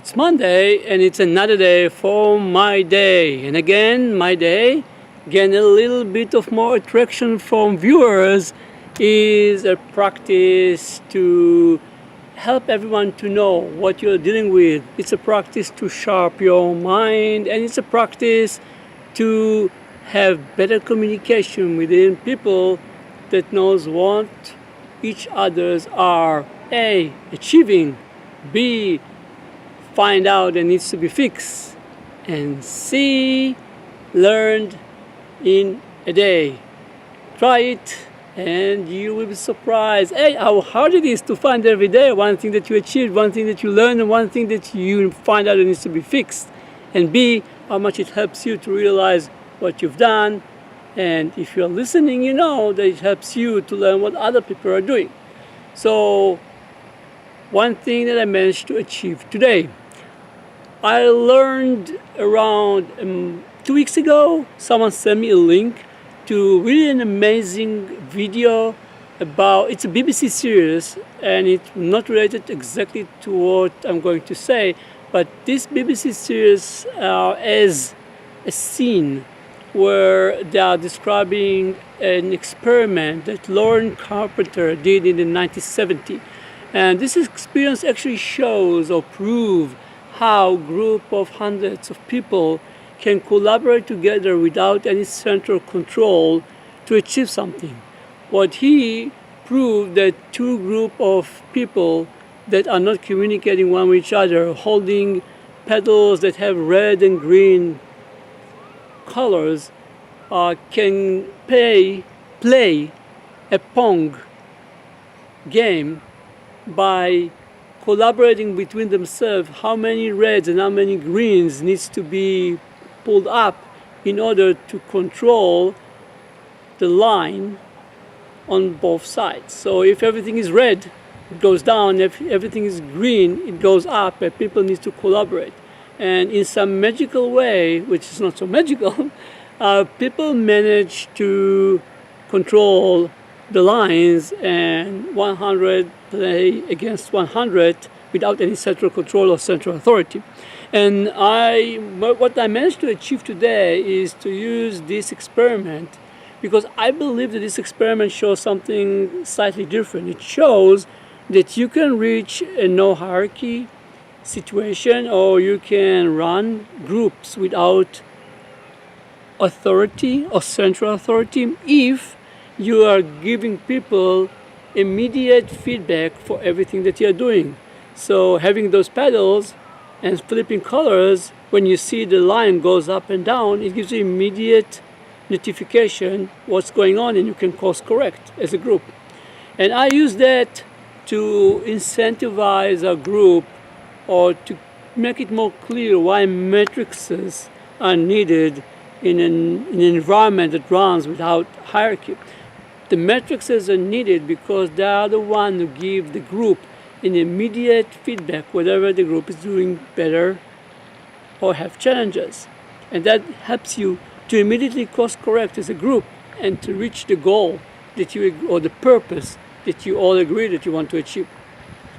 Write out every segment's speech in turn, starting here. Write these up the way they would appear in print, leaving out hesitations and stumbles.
It's Monday and it's another day for my day. And again, my day, getting a little bit of more attraction from viewers, is a practice to help everyone to know what you're dealing with. It's a practice to sharpen your mind, and it's a practice to have better communication within people that knows what each others are A, achieving, B, find out that needs to be fixed, and C, learned in a day. Try it and you will be surprised how hard it is to find every day one thing that you achieved, one thing that you learned, and one thing that you find out that needs to be fixed, and B, how much it helps you to realize what you've done. And if you're listening, you know that it helps you to learn what other people are doing. So one thing that I managed to achieve today, I learned around 2 weeks ago, someone sent me a link to really an amazing video about, it's a BBC series and it's not related exactly to what I'm going to say, but this BBC series has a scene where they are describing an experiment that Loren Carpenter did in the 1970s. And this experience actually shows or proves how a group of hundreds of people can collaborate together without any central control to achieve something. What he proved that two groups of people that are not communicating one with each other, holding pedals that have red and green colors, can play a Pong game by collaborating between themselves how many reds and how many greens needs to be pulled up in order to control the line on both sides. So if everything is red, it goes down. If everything is green, it goes up, and people need to collaborate. And in some magical way, which is not so magical, people manage to control the lines, and 100 play against 100 without any central control or central authority. And what I managed to achieve today is to use this experiment, because I believe that this experiment shows something slightly different. It shows that you can reach a no hierarchy situation, or you can run groups without authority or central authority if you are giving people immediate feedback for everything that you're doing. So having those pedals and flipping colors, when you see the line goes up and down, it gives you immediate notification what's going on, and you can course correct as a group. And I use that to incentivize a group, or to make it more clear why matrices are needed in an environment that runs without hierarchy. The matrices are needed because they are the one who give the group an immediate feedback whether the group is doing better or have challenges. And that helps you to immediately course correct as a group and to reach the goal that you, or the purpose that you all agree that you want to achieve.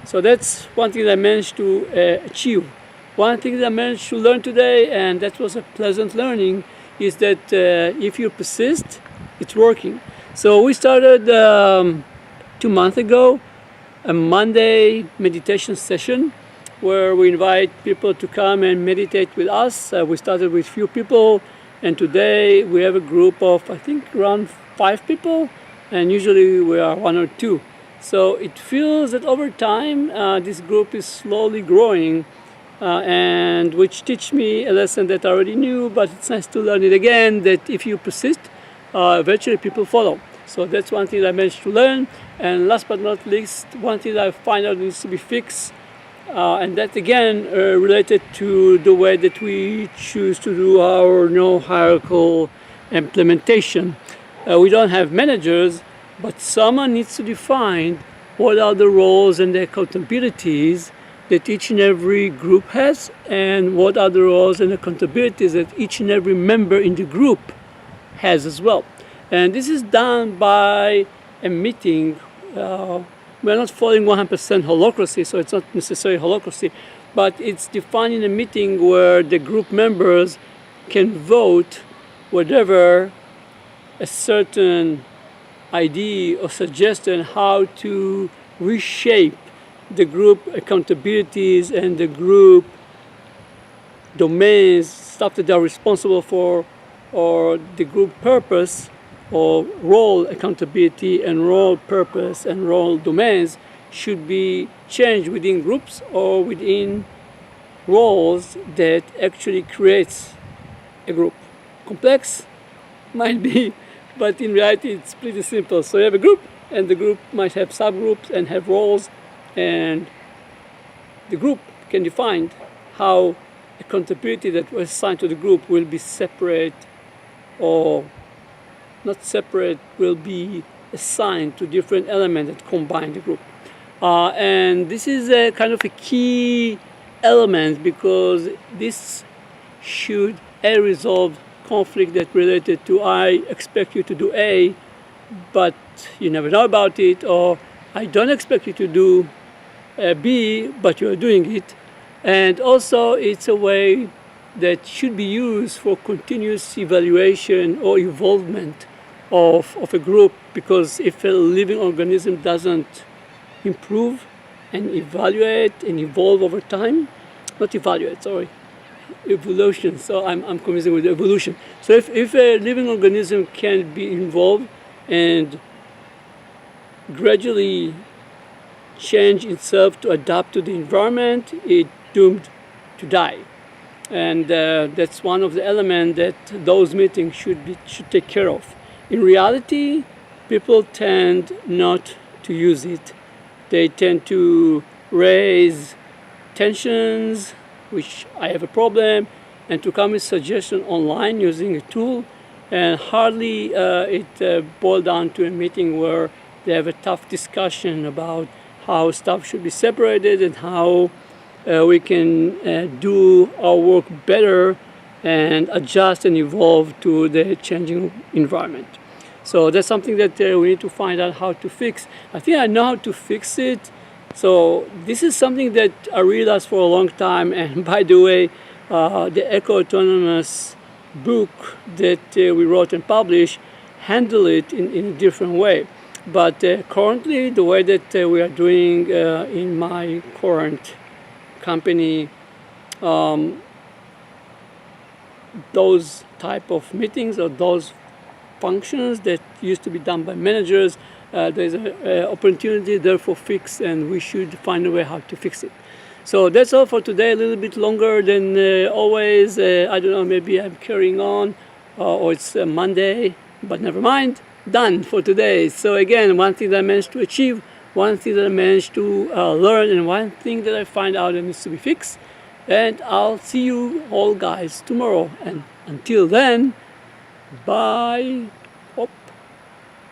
So that's one thing that I managed to achieve. One thing that I managed to learn today, and that was a pleasant learning, is that if you persist, it's working. So we started 2 months ago a Monday meditation session where we invite people to come and meditate with us. We started with few people, and today we have a group of, I think, around 5 people, and usually we are 1 or 2. So it feels that over time this group is slowly growing, and which teach me a lesson that I already knew, but it's nice to learn it again, that if you persist, eventually people follow. So that's one thing that I managed to learn. And last but not least, one thing that I find out needs to be fixed, and that again related to the way that we choose to do our no hierarchical implementation. We don't have managers, but someone needs to define what are the roles and the accountabilities that each and every group has, and what are the roles and accountabilities that each and every member in the group has as well. And this is done by a meeting. We're not following 100% holacracy, so it's not necessarily holacracy, but it's defined in a meeting where the group members can vote whatever a certain idea or suggestion how to reshape the group accountabilities and the group domains, stuff that they are responsible for, or the group purpose or role accountability and role purpose and role domains should be changed within groups or within roles that actually creates a group. Complex? Might be, but in reality it's pretty simple. So you have a group, and the group might have subgroups and have roles, and the group can define how accountability that was assigned to the group will be separate or not separate, will be assigned to different elements that combine the group. And this is a kind of a key element, because this should resolve conflict that related to I expect you to do A, but you never know about it, or I don't expect you to do B, but you're doing it. And also it's a way that should be used for continuous evaluation or evolvement of a group, because if a living organism doesn't improve and evaluate and evolve over time, not evaluate, sorry, evolution, so I'm confusing with evolution. So if a living organism can be involved and gradually change itself to adapt to the environment, it's doomed to die. And that's one of the elements that those meetings should take care of. In reality, people tend not to use it. They tend to raise tensions, which I have a problem, and to come with suggestions online using a tool, and hardly it boils down to a meeting where they have a tough discussion about how stuff should be separated and how we can do our work better and adjust and evolve to the changing environment. So that's something that we need to find out how to fix. I think I know how to fix it. So this is something that I realized for a long time. And by the way, the Eco-Autonomous book that we wrote and published handle it in a different way. But currently, the way that we are doing in my current company, those type of meetings or those functions that used to be done by managers, there's an opportunity there for fix, and we should find a way how to fix it. So that's all for today, a little bit longer than always. I don't know, maybe I'm carrying on, or it's Monday, but never mind. Done for today. So again, one thing that I managed to achieve, one thing that I managed to learn, and one thing that I find out that needs to be fixed. And I'll see you all guys tomorrow. And until then, bye.